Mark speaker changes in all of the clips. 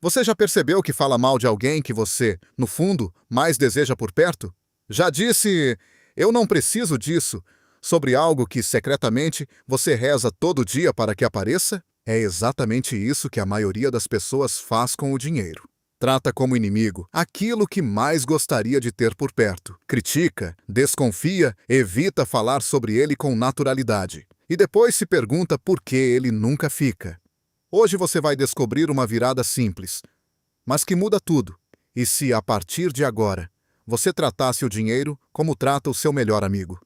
Speaker 1: Você já percebeu que fala mal de alguém que você, no fundo, mais deseja por perto? Já disse, eu não preciso disso, sobre algo que secretamente você reza todo dia para que apareça? É exatamente isso que a maioria das pessoas faz com o dinheiro. Trata como inimigo aquilo que mais gostaria de ter por perto. Critica, desconfia, evita falar sobre ele com naturalidade. E depois se pergunta por que ele nunca fica. Hoje você vai descobrir uma virada simples, mas que muda tudo. E se, a partir de agora, você tratasse o dinheiro como trata o seu melhor amigo?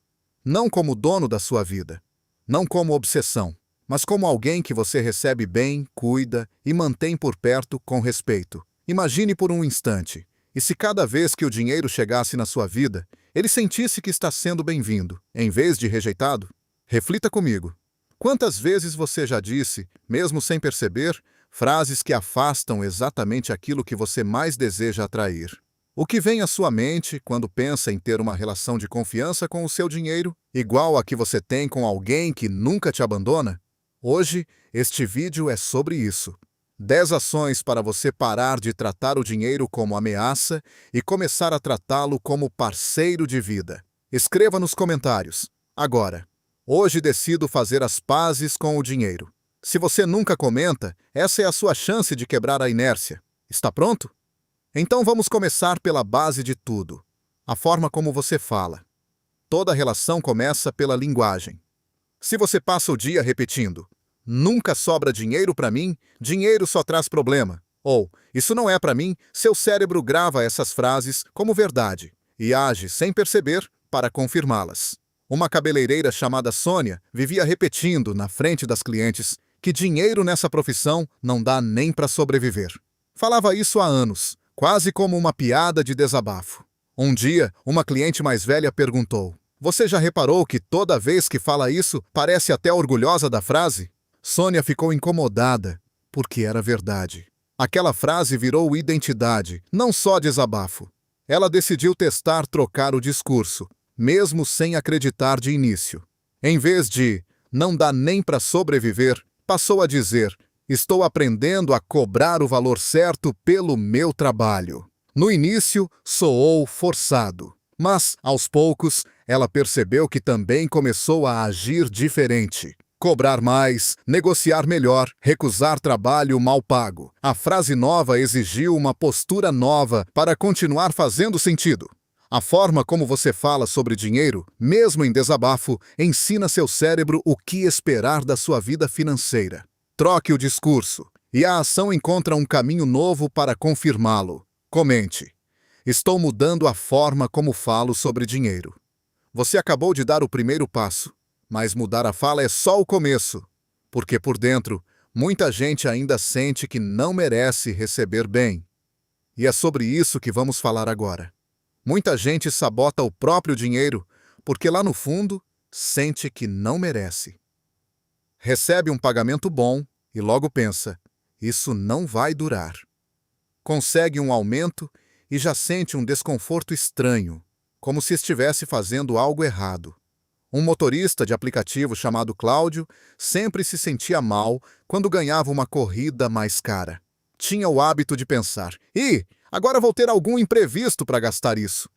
Speaker 1: Não como dono da sua vida, não como obsessão, mas como alguém que você recebe bem, cuida e mantém por perto com respeito. Imagine por um instante, e se cada vez que o dinheiro chegasse na sua vida, ele sentisse que está sendo bem-vindo, em vez de rejeitado? Reflita comigo. Quantas vezes você já disse, mesmo sem perceber, frases que afastam exatamente aquilo que você mais deseja atrair? O que vem à sua mente quando pensa em ter uma relação de confiança com o seu dinheiro, igual a que você tem com alguém que nunca te abandona? Hoje, este vídeo é sobre isso. 10 ações para você parar de tratar o dinheiro como ameaça e começar a tratá-lo como parceiro de vida. Escreva nos comentários. Agora. Hoje decido fazer as pazes com o dinheiro. Se você nunca comenta, essa é a sua chance de quebrar a inércia. Está pronto? Então vamos começar pela base de tudo. A forma como você fala. Toda relação começa pela linguagem. Se você passa o dia repetindo, nunca sobra dinheiro para mim, dinheiro só traz problema. Ou, isso não é para mim, seu cérebro grava essas frases como verdade e age sem perceber para confirmá-las. Uma cabeleireira chamada Sônia vivia repetindo, na frente das clientes, que dinheiro nessa profissão não dá nem para sobreviver. Falava isso há anos, quase como uma piada de desabafo. Um dia, uma cliente mais velha perguntou: "Você já reparou que toda vez que fala isso, parece até orgulhosa da frase?" Sônia ficou incomodada, porque era verdade. Aquela frase virou identidade, não só desabafo. Ela decidiu testar trocar o discurso, mesmo sem acreditar de início. Em vez de "não dá nem para sobreviver", passou a dizer "estou aprendendo a cobrar o valor certo pelo meu trabalho". No início, soou forçado, mas, aos poucos, ela percebeu que também começou a agir diferente. Cobrar mais, negociar melhor, recusar trabalho mal pago. A frase nova exigiu uma postura nova para continuar fazendo sentido. A forma como você fala sobre dinheiro, mesmo em desabafo, ensina seu cérebro o que esperar da sua vida financeira. Troque o discurso, e a ação encontra um caminho novo para confirmá-lo. Comente: "Estou mudando a forma como falo sobre dinheiro." Você acabou de dar o primeiro passo, mas mudar a fala é só o começo, porque por dentro, muita gente ainda sente que não merece receber bem. E é sobre isso que vamos falar agora. Muita gente sabota o próprio dinheiro porque lá no fundo sente que não merece. Recebe um pagamento bom e logo pensa, isso não vai durar. Consegue um aumento e já sente um desconforto estranho, como se estivesse fazendo algo errado. Um motorista de aplicativo chamado Cláudio sempre se sentia mal quando ganhava uma corrida mais cara. Tinha o hábito de pensar, agora vou ter algum imprevisto para gastar isso.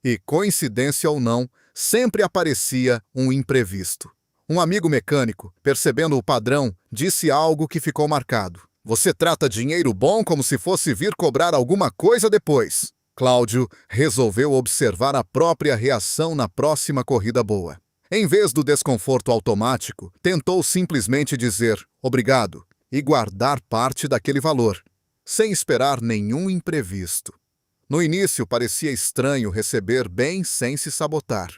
Speaker 1: E, coincidência ou não, sempre aparecia um imprevisto. Um amigo mecânico, percebendo o padrão, disse algo que ficou marcado. "Você trata dinheiro bom como se fosse vir cobrar alguma coisa depois." Cláudio resolveu observar a própria reação na próxima corrida boa. Em vez do desconforto automático, tentou simplesmente dizer "obrigado" e guardar parte daquele valor, sem esperar nenhum imprevisto. No início, parecia estranho receber bem sem se sabotar.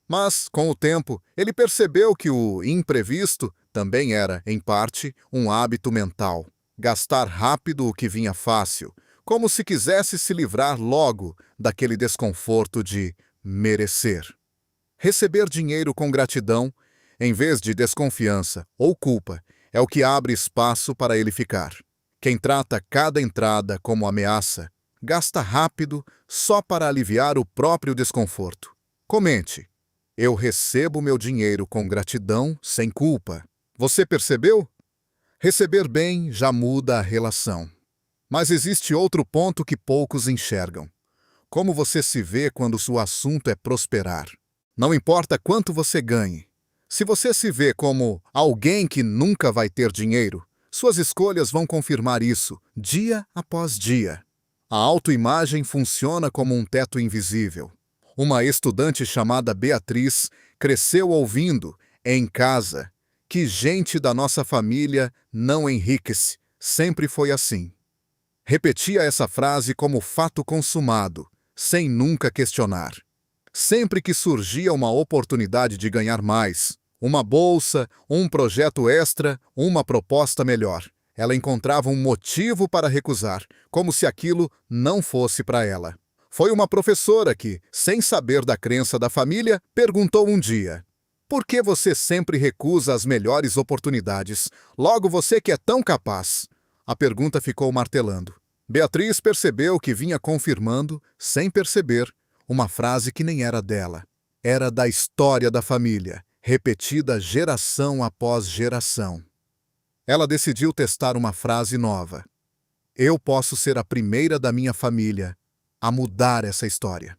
Speaker 1: Mas, com o tempo, ele percebeu que o imprevisto também era, em parte, um hábito mental. Gastar rápido o que vinha fácil, como se quisesse se livrar logo daquele desconforto de merecer. Receber dinheiro com gratidão, em vez de desconfiança ou culpa, é o que abre espaço para ele ficar. Quem trata cada entrada como ameaça, gasta rápido só para aliviar o próprio desconforto. Comente: "Eu recebo meu dinheiro com gratidão, sem culpa." Você percebeu? Receber bem já muda a relação. Mas existe outro ponto que poucos enxergam. Como você se vê quando o assunto é prosperar. Não importa quanto você ganhe. Se você se vê como alguém que nunca vai ter dinheiro, suas escolhas vão confirmar isso, dia após dia. A autoimagem funciona como um teto invisível. Uma estudante chamada Beatriz cresceu ouvindo, em casa, que gente da nossa família não enriquece, sempre foi assim. Repetia essa frase como fato consumado, sem nunca questionar. Sempre que surgia uma oportunidade de ganhar mais, uma bolsa, um projeto extra, uma proposta melhor, ela encontrava um motivo para recusar, como se aquilo não fosse para ela. Foi uma professora que, sem saber da crença da família, perguntou um dia: "Por que você sempre recusa as melhores oportunidades? Logo você que é tão capaz." A pergunta ficou martelando. Beatriz percebeu que vinha confirmando, sem perceber, uma frase que nem era dela. Era da história da família, repetida geração após geração. Ela decidiu testar uma frase nova. Eu posso ser a primeira da minha família a mudar essa história.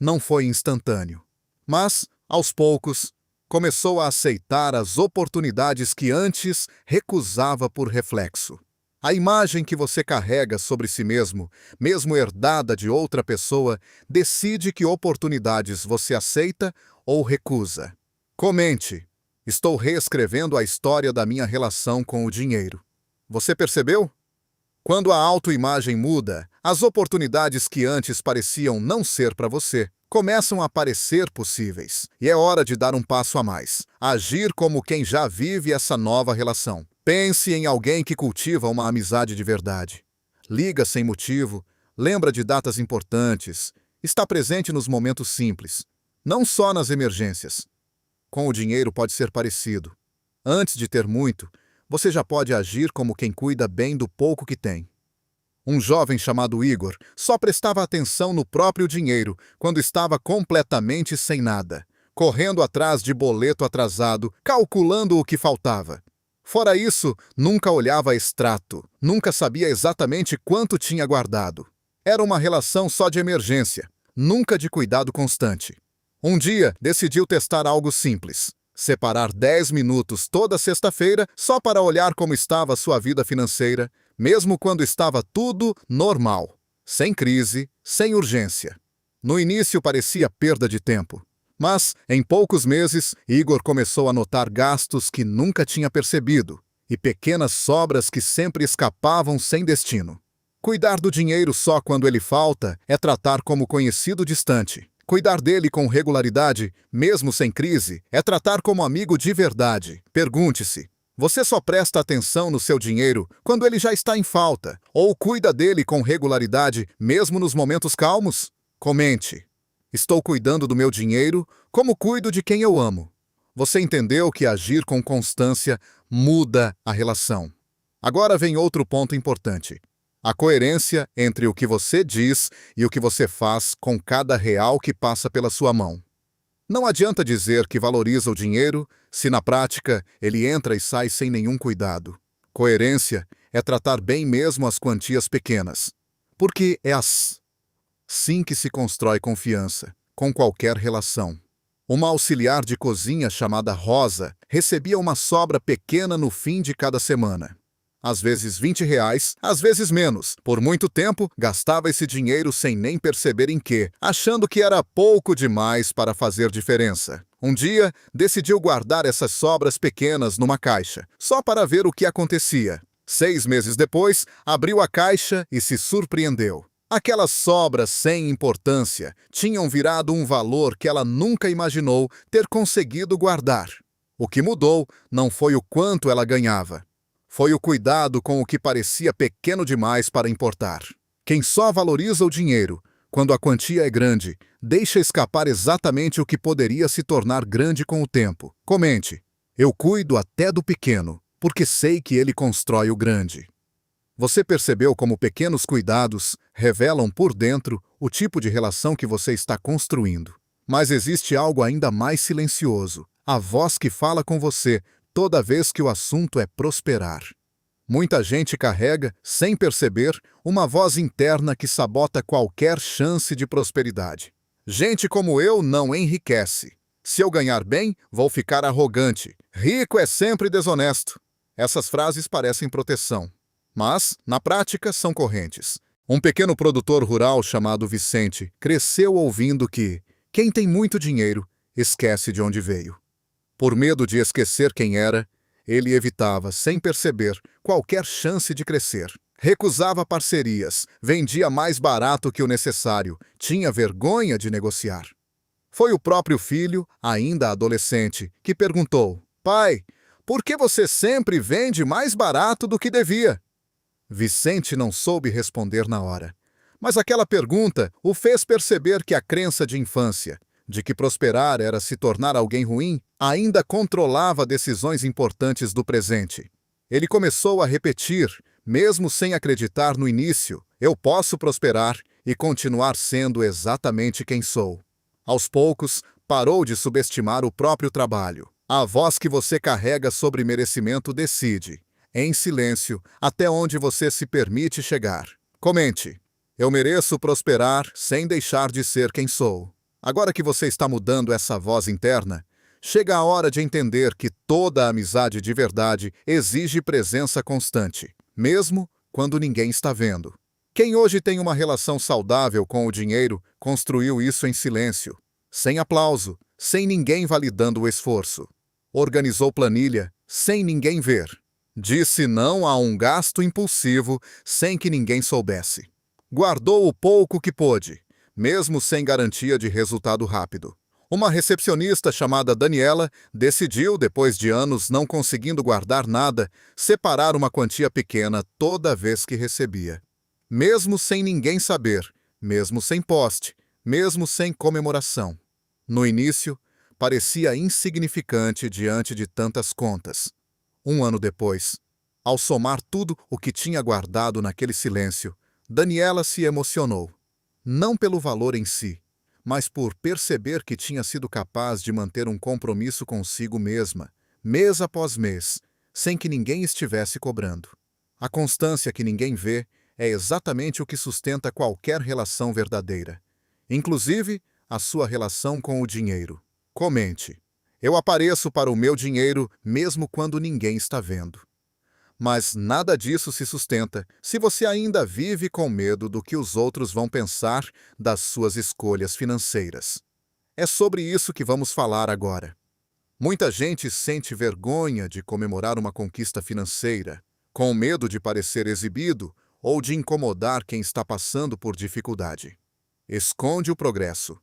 Speaker 1: Não foi instantâneo, mas, aos poucos, começou a aceitar as oportunidades que antes recusava por reflexo. A imagem que você carrega sobre si mesmo, mesmo herdada de outra pessoa, decide que oportunidades você aceita ou recusa. Comente: estou reescrevendo a história da minha relação com o dinheiro. Você percebeu? Quando a autoimagem muda, as oportunidades que antes pareciam não ser para você começam a parecer possíveis. E é hora de dar um passo a mais. Agir como quem já vive essa nova relação. Pense em alguém que cultiva uma amizade de verdade. Liga sem motivo, lembra de datas importantes, está presente nos momentos simples, não só nas emergências. Com o dinheiro pode ser parecido. Antes de ter muito, você já pode agir como quem cuida bem do pouco que tem. Um jovem chamado Igor só prestava atenção no próprio dinheiro quando estava completamente sem nada, correndo atrás de boleto atrasado, calculando o que faltava. Fora isso, nunca olhava extrato, nunca sabia exatamente quanto tinha guardado. Era uma relação só de emergência, nunca de cuidado constante. Um dia, decidiu testar algo simples. Separar 10 minutos toda sexta-feira só para olhar como estava sua vida financeira, mesmo quando estava tudo normal, sem crise, sem urgência. No início parecia perda de tempo. Mas, em poucos meses, Igor começou a notar gastos que nunca tinha percebido e pequenas sobras que sempre escapavam sem destino. Cuidar do dinheiro só quando ele falta é tratar como conhecido distante. Cuidar dele com regularidade, mesmo sem crise, é tratar como amigo de verdade. Pergunte-se: você só presta atenção no seu dinheiro quando ele já está em falta? Ou cuida dele com regularidade, mesmo nos momentos calmos? Comente: estou cuidando do meu dinheiro como cuido de quem eu amo. Você entendeu que agir com constância muda a relação. Agora vem outro ponto importante. A coerência entre o que você diz e o que você faz com cada real que passa pela sua mão. Não adianta dizer que valoriza o dinheiro se na prática ele entra e sai sem nenhum cuidado. Coerência é tratar bem mesmo as quantias pequenas, porque é assim que se constrói confiança, com qualquer relação. Uma auxiliar de cozinha chamada Rosa recebia uma sobra pequena no fim de cada semana. Às vezes R$ 20, às vezes menos. Por muito tempo, gastava esse dinheiro sem nem perceber em quê, achando que era pouco demais para fazer diferença. Um dia, decidiu guardar essas sobras pequenas numa caixa, só para ver o que acontecia. 6 meses depois, abriu a caixa e se surpreendeu. Aquelas sobras sem importância tinham virado um valor que ela nunca imaginou ter conseguido guardar. O que mudou não foi o quanto ela ganhava. Foi o cuidado com o que parecia pequeno demais para importar. Quem só valoriza o dinheiro quando a quantia é grande, deixa escapar exatamente o que poderia se tornar grande com o tempo. Comente: eu cuido até do pequeno, porque sei que ele constrói o grande. Você percebeu como pequenos cuidados revelam por dentro o tipo de relação que você está construindo? Mas existe algo ainda mais silencioso, a voz que fala com você toda vez que o assunto é prosperar. Muita gente carrega, sem perceber, uma voz interna que sabota qualquer chance de prosperidade. Gente como eu não enriquece. Se eu ganhar bem, vou ficar arrogante. Rico é sempre desonesto. Essas frases parecem proteção, mas, na prática, são correntes. Um pequeno produtor rural chamado Vicente cresceu ouvindo que quem tem muito dinheiro esquece de onde veio. Por medo de esquecer quem era, ele evitava, sem perceber, qualquer chance de crescer. Recusava parcerias, vendia mais barato que o necessário, tinha vergonha de negociar. Foi o próprio filho, ainda adolescente, que perguntou: "Pai, por que você sempre vende mais barato do que devia?" Vicente não soube responder na hora, mas aquela pergunta o fez perceber que a crença de infância, de que prosperar era se tornar alguém ruim, ainda controlava decisões importantes do presente. Ele começou a repetir, mesmo sem acreditar no início: "Eu posso prosperar e continuar sendo exatamente quem sou." Aos poucos, parou de subestimar o próprio trabalho. A voz que você carrega sobre merecimento decide, em silêncio, até onde você se permite chegar. Comente: "Eu mereço prosperar sem deixar de ser quem sou." Agora que você está mudando essa voz interna, chega a hora de entender que toda amizade de verdade exige presença constante, mesmo quando ninguém está vendo. Quem hoje tem uma relação saudável com o dinheiro construiu isso em silêncio, sem aplauso, sem ninguém validando o esforço. Organizou planilha sem ninguém ver. Disse não a um gasto impulsivo sem que ninguém soubesse. Guardou o pouco que pôde, mesmo sem garantia de resultado rápido. Uma recepcionista chamada Daniela decidiu, depois de anos não conseguindo guardar nada, separar uma quantia pequena toda vez que recebia. Mesmo sem ninguém saber, mesmo sem poste, mesmo sem comemoração. No início, parecia insignificante diante de tantas contas. Um ano depois, ao somar tudo o que tinha guardado naquele silêncio, Daniela se emocionou. Não pelo valor em si, mas por perceber que tinha sido capaz de manter um compromisso consigo mesma, mês após mês, sem que ninguém estivesse cobrando. A constância que ninguém vê é exatamente o que sustenta qualquer relação verdadeira, inclusive a sua relação com o dinheiro. Comente: "Eu apareço para o meu dinheiro mesmo quando ninguém está vendo." Mas nada disso se sustenta se você ainda vive com medo do que os outros vão pensar das suas escolhas financeiras. É sobre isso que vamos falar agora. Muita gente sente vergonha de comemorar uma conquista financeira, com medo de parecer exibido ou de incomodar quem está passando por dificuldade. Esconde o progresso,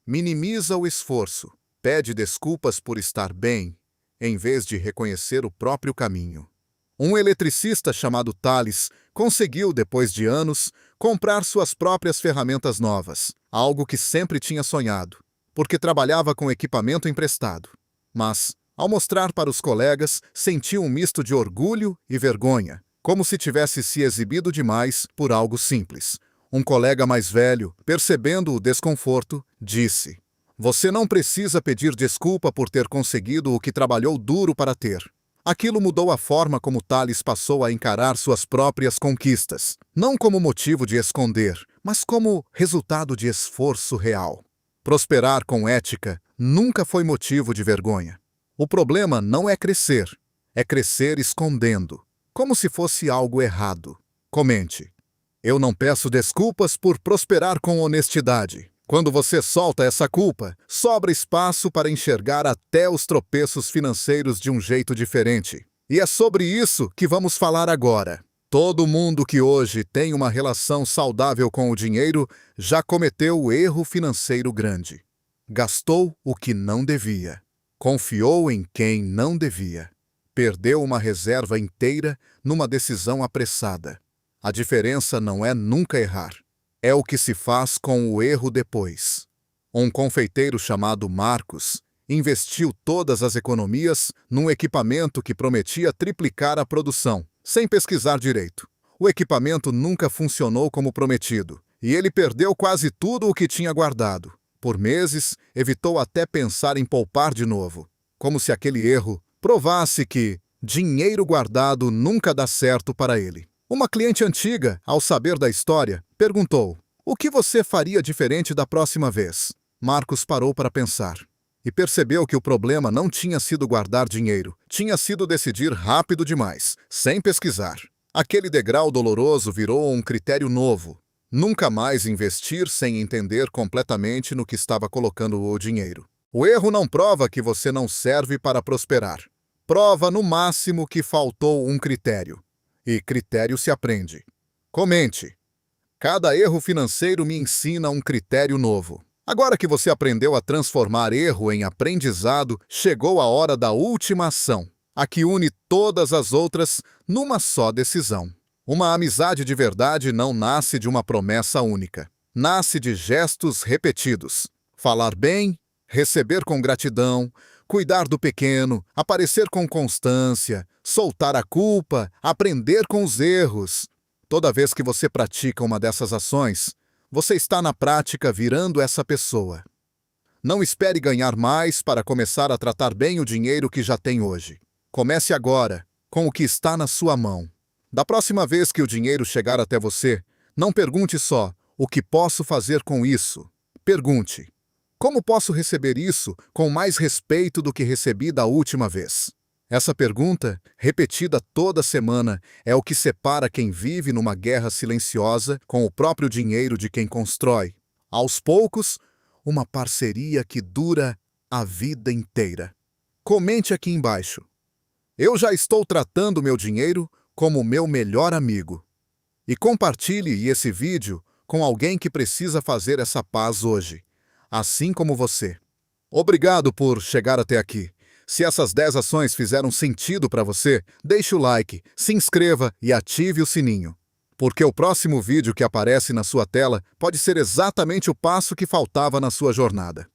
Speaker 1: minimiza o esforço, pede desculpas por estar bem, em vez de reconhecer o próprio caminho. Um eletricista chamado Thales conseguiu, depois de anos, comprar suas próprias ferramentas novas, algo que sempre tinha sonhado, porque trabalhava com equipamento emprestado. Mas, ao mostrar para os colegas, sentiu um misto de orgulho e vergonha, como se tivesse se exibido demais por algo simples. Um colega mais velho, percebendo o desconforto, disse: "Você não precisa pedir desculpa por ter conseguido o que trabalhou duro para ter." Aquilo mudou a forma como Thales passou a encarar suas próprias conquistas, não como motivo de esconder, mas como resultado de esforço real. Prosperar com ética nunca foi motivo de vergonha. O problema não é crescer escondendo, como se fosse algo errado. Comente: "Eu não peço desculpas por prosperar com honestidade." Quando você solta essa culpa, sobra espaço para enxergar até os tropeços financeiros de um jeito diferente. E é sobre isso que vamos falar agora. Todo mundo que hoje tem uma relação saudável com o dinheiro já cometeu o erro financeiro grande. Gastou o que não devia. Confiou em quem não devia. Perdeu uma reserva inteira numa decisão apressada. A diferença não é nunca errar. É o que se faz com o erro depois. Um confeiteiro chamado Marcos investiu todas as economias num equipamento que prometia triplicar a produção, sem pesquisar direito. O equipamento nunca funcionou como prometido, e ele perdeu quase tudo o que tinha guardado. Por meses, evitou até pensar em poupar de novo, como se aquele erro provasse que Dinheiro guardado nunca dá certo para ele. Uma cliente antiga, ao saber da história, perguntou: "O que você faria diferente da próxima vez?" Marcos parou para pensar e percebeu que o problema não tinha sido guardar dinheiro, tinha sido decidir rápido demais, sem pesquisar. Aquele degrau doloroso virou um critério novo. Nunca mais investir sem entender completamente no que estava colocando o dinheiro. O erro não prova que você não serve para prosperar. Prova, no máximo, que faltou um critério. E critério se aprende. Comente. Cada erro financeiro me ensina um critério novo. Agora que você aprendeu a transformar erro em aprendizado, chegou a hora da última ação, a que une todas as outras numa só decisão. Uma amizade de verdade não nasce de uma promessa única. Nasce de gestos repetidos. Falar bem, receber com gratidão, cuidar do pequeno, aparecer com constância, soltar a culpa, aprender com os erros. Toda vez que você pratica uma dessas ações, você está na prática virando essa pessoa. Não espere ganhar mais para começar a tratar bem o dinheiro que já tem hoje. Comece agora, com o que está na sua mão. Da próxima vez que o dinheiro chegar até você, não pergunte só: "O que posso fazer com isso?" Pergunte: "Como posso receber isso com mais respeito do que recebi da última vez?" Essa pergunta, repetida toda semana, é o que separa quem vive numa guerra silenciosa com o próprio dinheiro de quem constrói, aos poucos, uma parceria que dura a vida inteira. Comente aqui embaixo: "Eu já estou tratando meu dinheiro como meu melhor amigo." E compartilhe esse vídeo com alguém que precisa fazer essa paz hoje, assim como você. Obrigado por chegar até aqui. Se essas 10 ações fizeram sentido para você, deixe o like, se inscreva e ative o sininho. Porque o próximo vídeo que aparece na sua tela pode ser exatamente o passo que faltava na sua jornada.